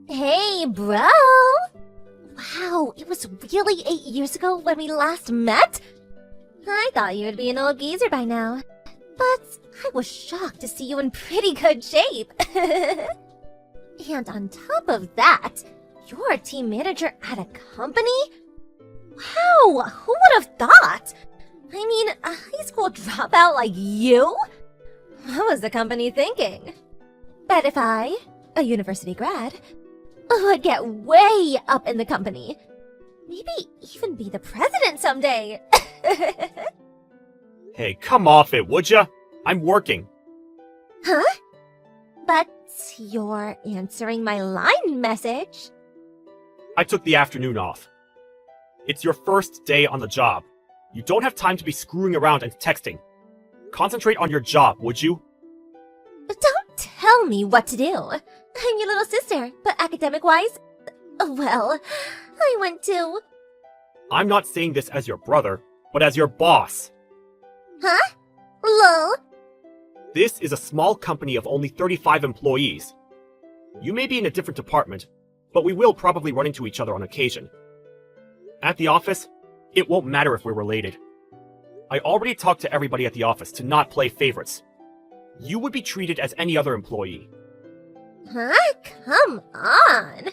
Hey, bro! Wow, it was really 8 years ago when we last met? I thought you would be an old geezer by now. But I was shocked to see you in pretty good shape. And on top of that, you're a team manager at a company? Wow, who would have thought? I mean, a high school dropout like you? What was the company thinking? Bet if I, a university grad, would get way up in the company. Maybe even be the president someday. Hey, come off it, would ya? I'm working. Huh? But you're answering my line message. I took the afternoon off. It's your first day on the job. You don't have time to be screwing around and texting. Concentrate on your job, would you? Don't tell me what to do. I'm your little sister, but academic-wise, well, I went to... I'm not saying this as your brother, but as your boss. Huh? Lol. This is a small company of only 35 employees. You may be in a different department, but we will probably run into each other on occasion. At the office, it won't matter if we're related. I already talked to everybody at the office to not play favorites. You would be treated as any other employee. Huh? Come on.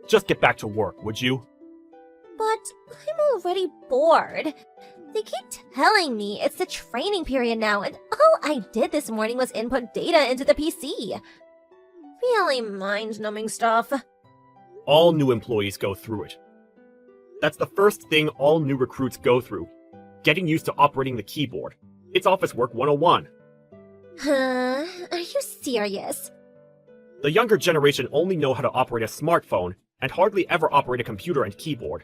Just get back to work, would you? But I'm already bored. They keep telling me it's the training period now, and all I did this morning was input data into the PC. Really mind-numbing stuff. All new employees go through it. That's the first thing all new recruits go through. Getting used to operating the keyboard. It's Office Work 101. Huh? Are you serious? The younger generation only know how to operate a smartphone and hardly ever operate a computer and keyboard.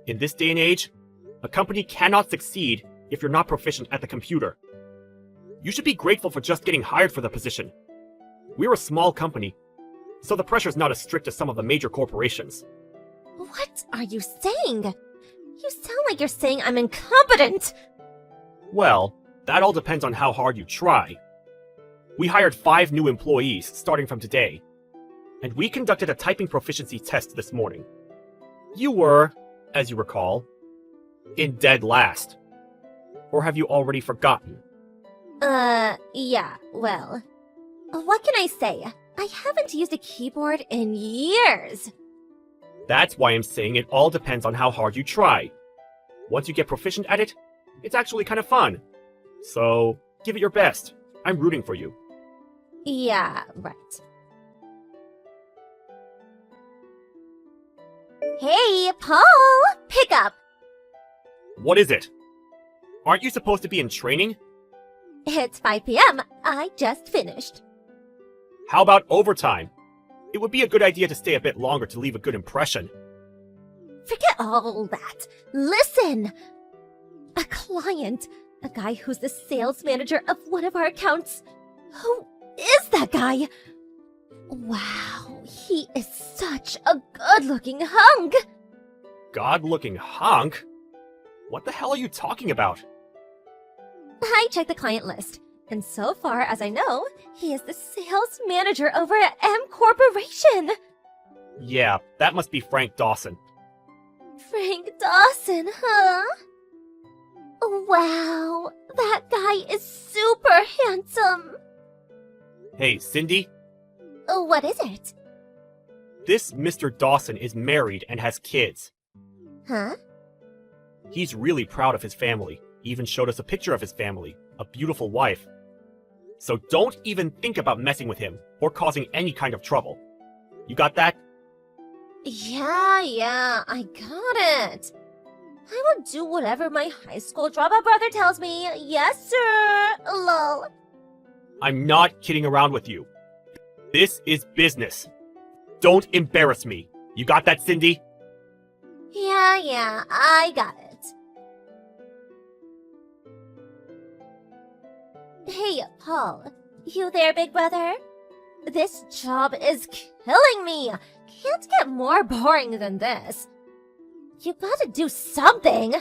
In this day and age, a company cannot succeed if you're not proficient at the computer. You should be grateful for just getting hired for the position. We're a small company, so the pressure's not as strict as some of the major corporations. What are you saying? You sound like you're saying I'm incompetent! Well, that all depends on how hard you try. We hired 5 new employees starting from today, and we conducted a typing proficiency test this morning. You were, as you recall, in dead last. Or have you already forgotten? Yeah, well. What can I say? I haven't used a keyboard in years. That's why I'm saying it all depends on how hard you try. Once you get proficient at it, it's actually kind of fun. So, give it your best. I'm rooting for you. Yeah, right. Hey, Paul! Pick up! What is it? Aren't you supposed to be in training? It's 5 p.m. I just finished. How about overtime? It would be a good idea to stay a bit longer to leave a good impression. Forget all that. Listen! A client, a guy who's the sales manager of one of our accounts. Who is that guy? Wow, he is such a good-looking hunk! God-looking hunk? What the hell are you talking about? I checked the client list, and so far as I know, he is the sales manager over at M Corporation. Yeah, that must be Frank Dawson. Frank Dawson, huh? Wow, that guy is super handsome. Hey, Cindy? What is it? This Mr. Dawson is married and has kids. Huh? He's really proud of his family. He even showed us a picture of his family, a beautiful wife. So don't even think about messing with him or causing any kind of trouble. You got that? Yeah, I got it. I will do whatever my high school dropout brother tells me. Yes, sir. Lol. I'm not kidding around with you. This is business. Don't embarrass me. You got that, Cindy? Yeah, I got it. Hey, Paul. You there, big brother? This job is killing me. Can't get more boring than this. You gotta do something.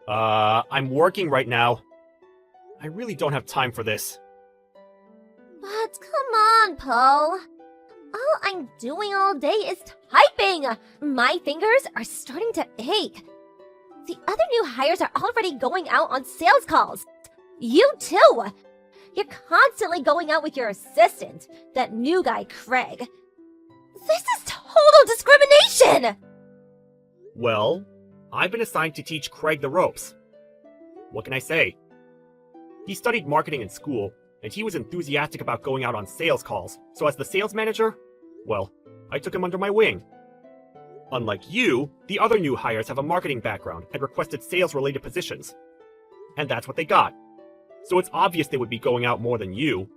I'm working right now. I really don't have time for this. But come on, Paul. All I'm doing all day is typing. My fingers are starting to ache. The other new hires are already going out on sales calls. You too. You're constantly going out with your assistant, that new guy, Craig. This is total discrimination! Well, I've been assigned to teach Craig the ropes. What can I say? He studied marketing in school, and he was enthusiastic about going out on sales calls, so as the sales manager, well, I took him under my wing. Unlike you, the other new hires have a marketing background and requested sales-related positions. And that's what they got. So it's obvious they would be going out more than you.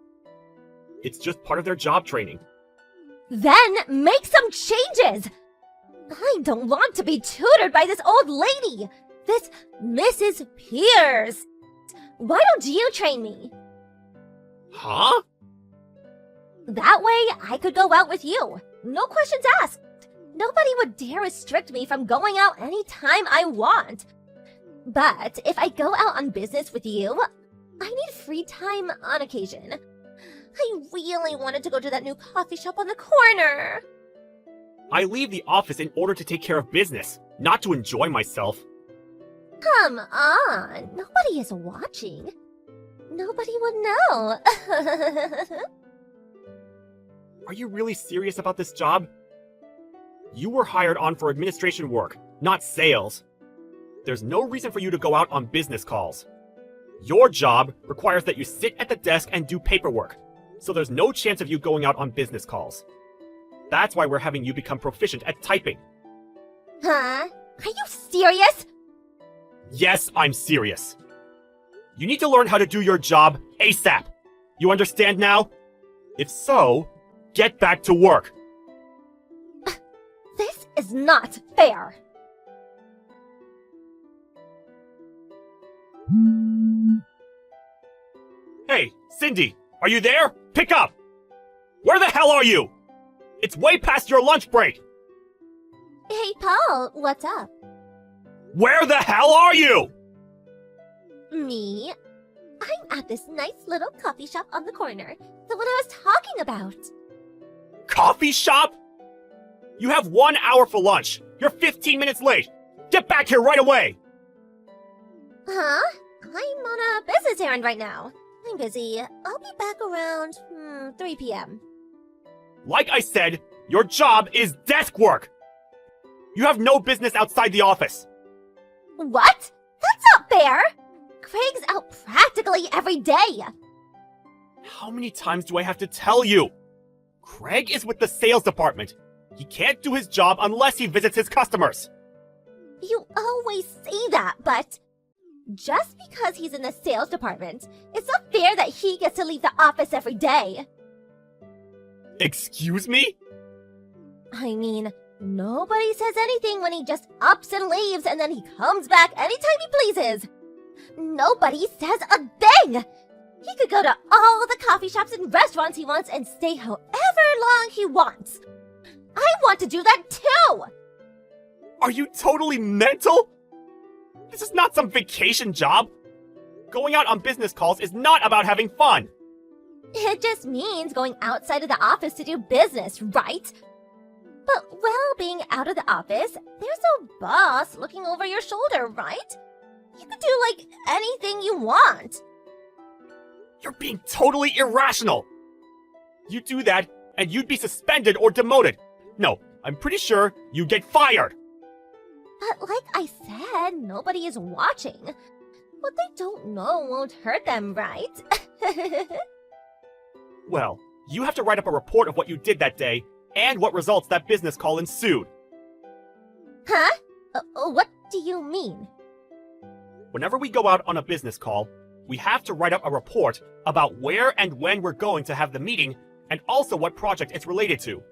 It's just part of their job training. Then make some changes! I don't want to be tutored by this old lady! This Mrs. Pierce! Why don't you train me? Huh? That way I could go out with you. No questions asked. Nobody would dare restrict me from going out anytime I want. But if I go out on business with you, I need free time on occasion. I really wanted to go to that new coffee shop on the corner. I leave the office in order to take care of business, not to enjoy myself. Come on, nobody is watching. Nobody would know. Are you really serious about this job? You were hired on for administration work, not sales. There's no reason for you to go out on business calls. Your job requires that you sit at the desk and do paperwork, so there's no chance of you going out on business calls. That's why we're having you become proficient at typing. Huh? Are you serious? Yes, I'm serious. You need to learn how to do your job ASAP. You understand now? If so, get back to work. This is not fair. Hey, Cindy, are you there? Pick up! Where the hell are you? It's way past your lunch break! Hey, Paul, what's up? Where the hell are you? Me? I'm at this nice little coffee shop on the corner, the one I was talking about. Coffee shop? You have 1 hour for lunch. You're 15 minutes late. Get back here right away! Huh? I'm on a business errand right now. I'm busy. I'll be back around 3 p.m. Like I said, your job is desk work. You have no business outside the office. What? That's not fair! Craig's out practically every day. How many times do I have to tell you? Craig is with the sales department. He can't do his job unless he visits his customers. You always say that, but just because he's in the sales department, it's not fair that he gets to leave the office every day. Excuse me? I mean, nobody says anything when he just ups and leaves and then he comes back anytime he pleases. Nobody says a thing! He could go to all the coffee shops and restaurants he wants and stay however long he wants. I want to do that too! Are you totally mental? This is not some vacation job. Going out on business calls is not about having fun. It just means going outside of the office to do business, right? But while being out of the office, there's no boss looking over your shoulder, right? You could do, like, anything you want. You're being totally irrational. You do that, and you'd be suspended or demoted. No, I'm pretty sure you'd get fired. But like I said, nobody is watching. What they don't know won't hurt them, right? Well, you have to write up a report of what you did that day and what results that business call ensued. Huh? What do you mean? Whenever we go out on a business call, we have to write up a report about where and when we're going to have the meeting and also what project it's related to.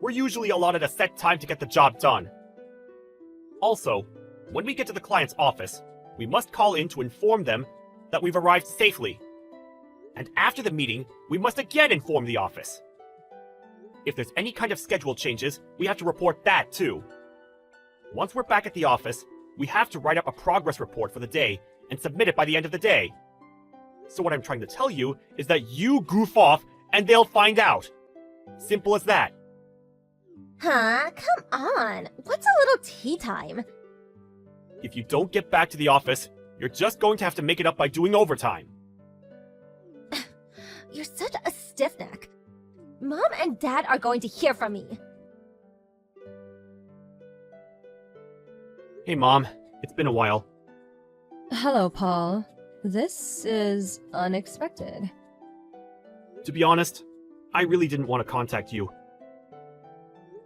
We're usually allotted a set time to get the job done. Also, when we get to the client's office, we must call in to inform them that we've arrived safely. And after the meeting, we must again inform the office. If there's any kind of schedule changes, we have to report that too. Once we're back at the office, we have to write up a progress report for the day and submit it by the end of the day. So what I'm trying to tell you is that you goof off and they'll find out. Simple as that. Huh? Come on. What's a little tea time? If you don't get back to the office, you're just going to have to make it up by doing overtime. You're such a stiff neck. Mom and Dad are going to hear from me. Hey, Mom. It's been a while. Hello, Paul. This is unexpected. To be honest, I really didn't want to contact you.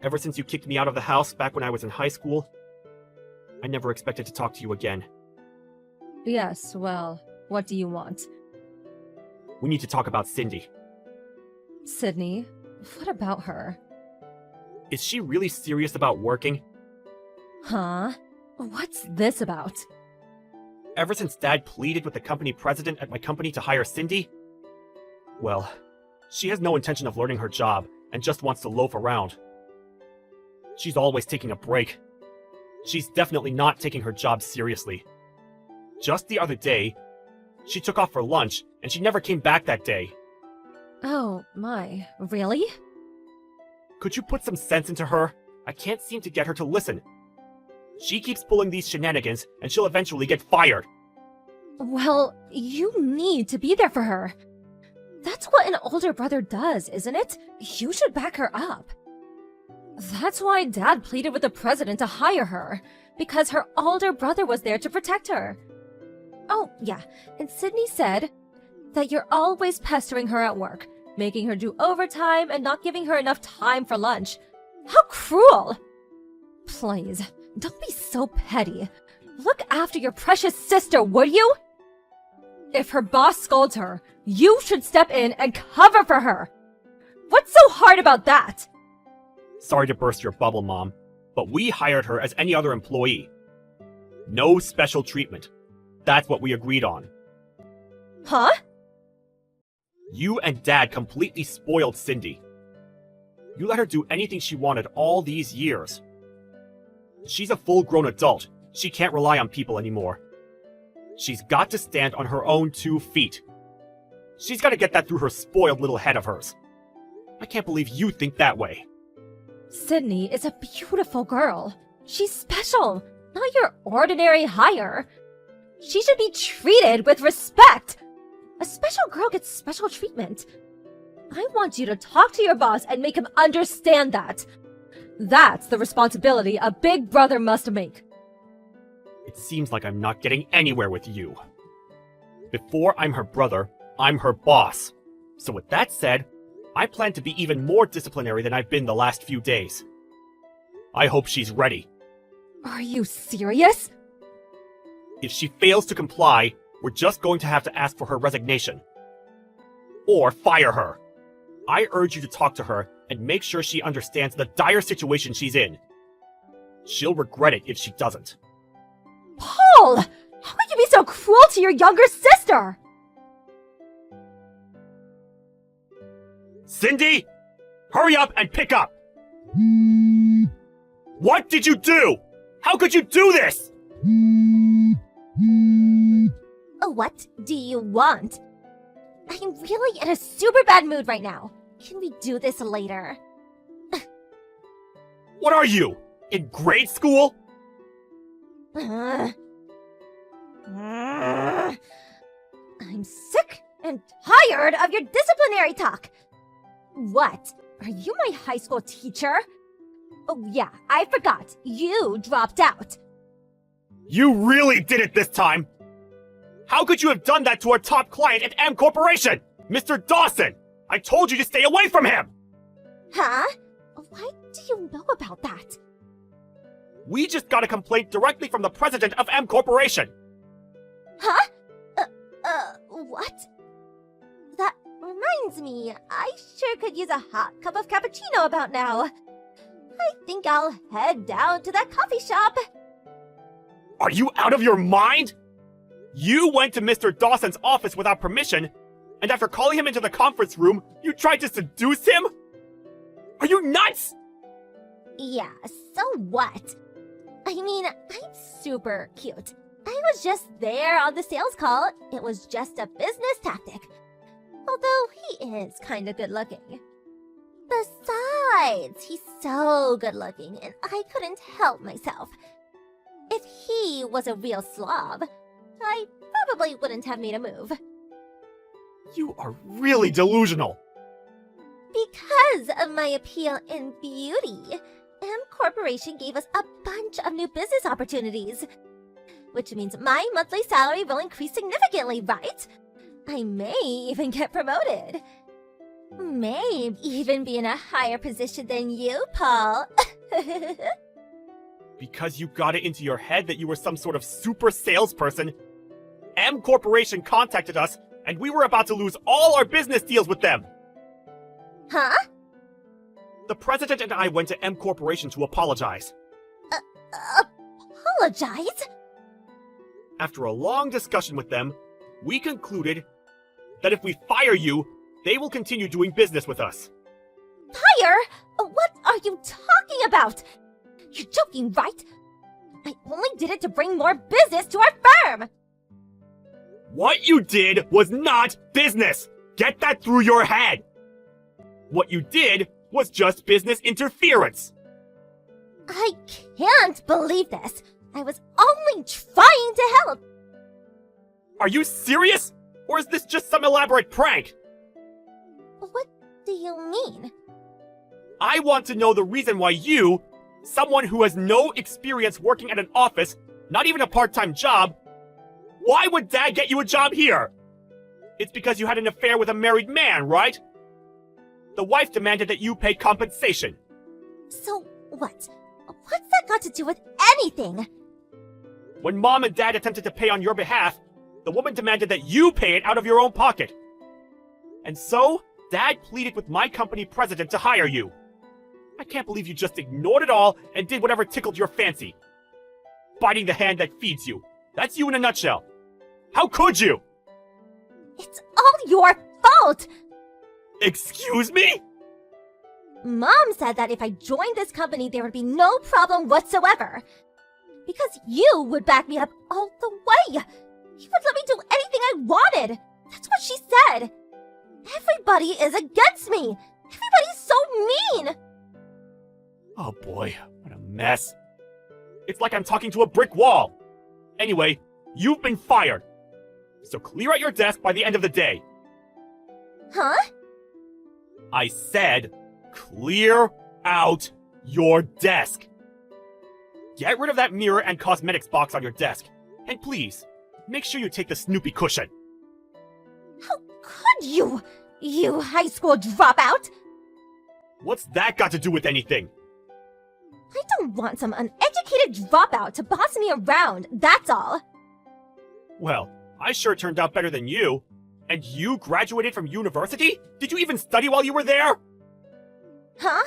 Ever since you kicked me out of the house back when I was in high school, I never expected to talk to you again. Yes, well, what do you want? We need to talk about Cindy. Sydney, what about her? Is she really serious about working? Huh? What's this about? Ever since Dad pleaded with the company president at my company to hire Cindy? Well, she has no intention of learning her job and just wants to loaf around. She's always taking a break. She's definitely not taking her job seriously. Just the other day, she took off for lunch and she never came back that day. Oh, my. Really? Could you put some sense into her? I can't seem to get her to listen. She keeps pulling these shenanigans and she'll eventually get fired. Well, you need to be there for her. That's what an older brother does, isn't it? You should back her up. That's why Dad pleaded with the president to hire her, because her older brother was there to protect her. Oh, yeah, and Sydney said that you're always pestering her at work, making her do overtime and not giving her enough time for lunch. How cruel! Please, don't be so petty. Look after your precious sister, would you? If her boss scolds her, you should step in and cover for her. What's so hard about that? Sorry to burst your bubble, Mom, but we hired her as any other employee. No special treatment. That's what we agreed on. Huh? You and Dad completely spoiled Cindy. You let her do anything she wanted all these years. She's a full-grown adult. She can't rely on people anymore. She's got to stand on her own 2 feet. She's got to get that through her spoiled little head of hers. I can't believe you think that way. Sydney is a beautiful girl. She's special, not your ordinary hire. She should be treated with respect. A special girl gets special treatment. I want you to talk to your boss and make him understand that. That's the responsibility a big brother must make. It seems like I'm not getting anywhere with you. Before I'm her brother, I'm her boss. So with that said, I plan to be even more disciplinary than I've been the last few days. I hope she's ready. Are you serious? If she fails to comply, we're just going to have to ask for her resignation. Or fire her. I urge you to talk to her and make sure she understands the dire situation she's in. She'll regret it if she doesn't. Paul! How could you be so cruel to your younger sister? Cindy! Hurry up and pick up! What did you do? How could you do this? What do you want? I'm really in a super bad mood right now. Can we do this later? What are you? In grade school? I'm sick and tired of your disciplinary talk. What? Are you my high school teacher? Oh yeah, I forgot. You dropped out. You really did it this time! How could you have done that to our top client at M Corporation? Mr. Dawson! I told you to stay away from him! Huh? Why do you know about that? We just got a complaint directly from the president of M Corporation! Huh? What? That reminds me, I sure could use a hot cup of cappuccino about now. I think I'll head down to that coffee shop. Are you out of your mind? You went to Mr. Dawson's office without permission, and after calling him into the conference room, you tried to seduce him? Are you nuts? Yeah, so what? I mean, I'm super cute. I was just there on the sales call. It was just a business tactic. Although he is kinda good looking. Besides, he's so good looking, and I couldn't help myself. If he was a real slob, I probably wouldn't have made a move. You are really delusional. Because of my appeal in beauty, M Corporation gave us a bunch of new business opportunities. Which means my monthly salary will increase significantly, right? I may even get promoted. May even be in a higher position than you, Paul. Because you got it into your head that you were some sort of super salesperson, M Corporation contacted us, and we were about to lose all our business deals with them. Huh? The president and I went to M Corporation to apologize. Apologize? After a long discussion with them, we concluded that if we fire you, they will continue doing business with us. Fire? What are you talking about? You're joking, right? I only did it to bring more business to our firm! What you did was not business! Get that through your head! What you did was just business interference! I can't believe this. I was only trying to help. Are you serious? Or is this just some elaborate prank? What do you mean? I want to know the reason why you, someone who has no experience working at an office, not even a part-time job, why would Dad get you a job here? It's because you had an affair with a married man, right? The wife demanded that you pay compensation. So what? What's that got to do with anything? When Mom and Dad attempted to pay on your behalf, the woman demanded that you pay it out of your own pocket. And so, Dad pleaded with my company president to hire you. I can't believe you just ignored it all and did whatever tickled your fancy. Biting the hand that feeds you. That's you in a nutshell. How could you? It's all your fault! Excuse me? Mom said that if I joined this company, there would be no problem whatsoever. Because you would back me up all the way. You would let me do anything I wanted. That's what she said. Everybody is against me. Everybody's so mean. Oh boy, what a mess. It's like I'm talking to a brick wall. Anyway, you've been fired. So clear out your desk by the end of the day. Huh? I said, clear out your desk. Get rid of that mirror and cosmetics box on your desk. And please, make sure you take the Snoopy cushion. How could you? You high school dropout? What's that got to do with anything? I don't want some uneducated dropout to boss me around, that's all. Well, I sure turned out better than you. And you graduated from university? Did you even study while you were there? Huh?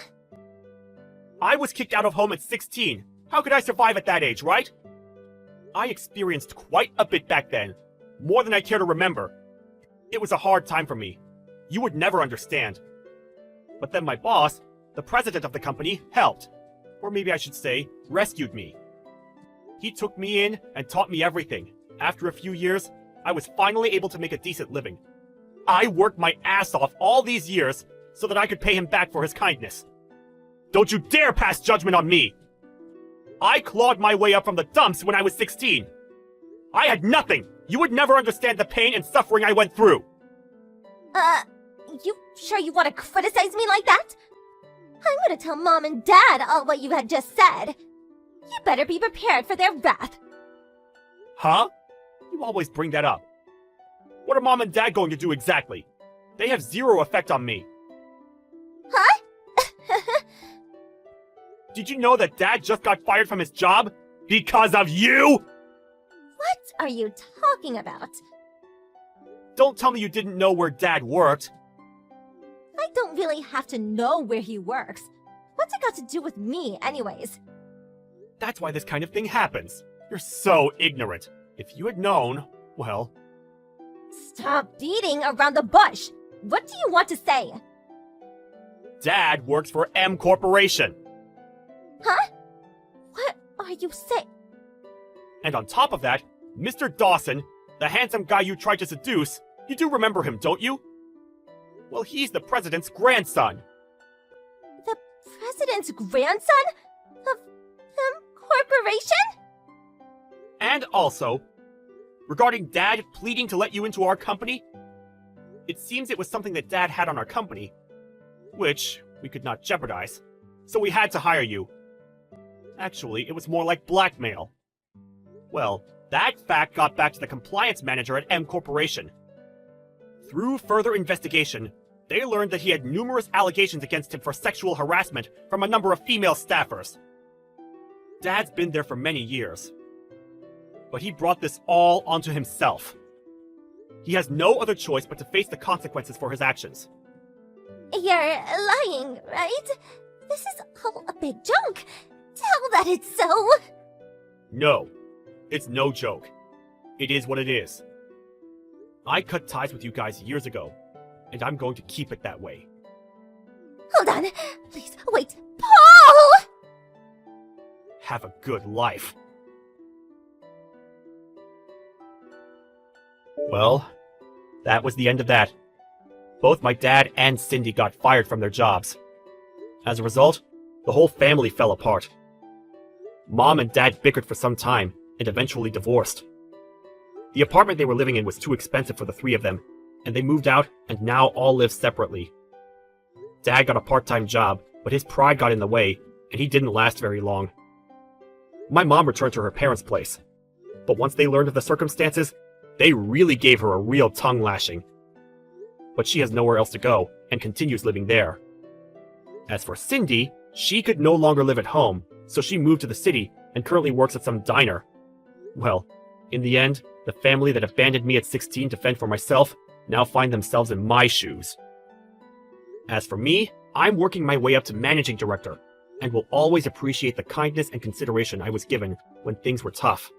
I was kicked out of home at 16. How could I survive at that age, right? I experienced quite a bit back then. More than I care to remember. It was a hard time for me. You would never understand. But then my boss, the president of the company, helped. Or maybe I should say, rescued me. He took me in and taught me everything. After a few years, I was finally able to make a decent living. I worked my ass off all these years so that I could pay him back for his kindness. Don't you dare pass judgment on me! I clawed my way up from the dumps when I was 16. I had nothing! You would never understand the pain and suffering I went through! You sure you want to criticize me like that? I'm gonna tell Mom and Dad all what you had just said. You better be prepared for their wrath. Huh? You always bring that up. What are Mom and Dad going to do exactly? They have zero effect on me. Huh? Did you know that Dad just got fired from his job? Because of you? What are you talking about? Don't tell me you didn't know where Dad worked. I don't really have to know where he works. What's it got to do with me, anyways? That's why this kind of thing happens. You're so ignorant. If you had known, well... Stop beating around the bush! What do you want to say? Dad works for M Corporation. Huh? What are you saying? And on top of that, Mr. Dawson, the handsome guy you tried to seduce, you do remember him, don't you? Well, he's the president's grandson. The president's grandson of corporation? And also, regarding Dad pleading to let you into our company, it seems it was something that Dad had on our company, which we could not jeopardize, so we had to hire you. Actually, it was more like blackmail. Well, that fact got back to the compliance manager at M Corporation. Through further investigation, they learned that he had numerous allegations against him for sexual harassment from a number of female staffers. Dad's been there for many years, but he brought this all onto himself. He has no other choice but to face the consequences for his actions. You're lying, right? This is all a big joke. Tell that it's so. No, it's no joke. It is what it is. I cut ties with you guys years ago, and I'm going to keep it that way. Hold on. Please, wait. Paul! Have a good life. Well, that was the end of that. Both my dad and Cindy got fired from their jobs. As a result, the whole family fell apart. Mom and Dad bickered for some time and eventually divorced. The apartment they were living in was too expensive for the three of them, and they moved out and now all live separately. Dad got a part-time job, but his pride got in the way, and he didn't last very long. My mom returned to her parents' place, but once they learned of the circumstances, they really gave her a real tongue lashing. But she has nowhere else to go, and continues living there. As for Cindy, she could no longer live at home, so she moved to the city and currently works at some diner. Well, in the end, the family that abandoned me at 16 to fend for myself now find themselves in my shoes. As for me, I'm working my way up to managing director, and will always appreciate the kindness and consideration I was given when things were tough.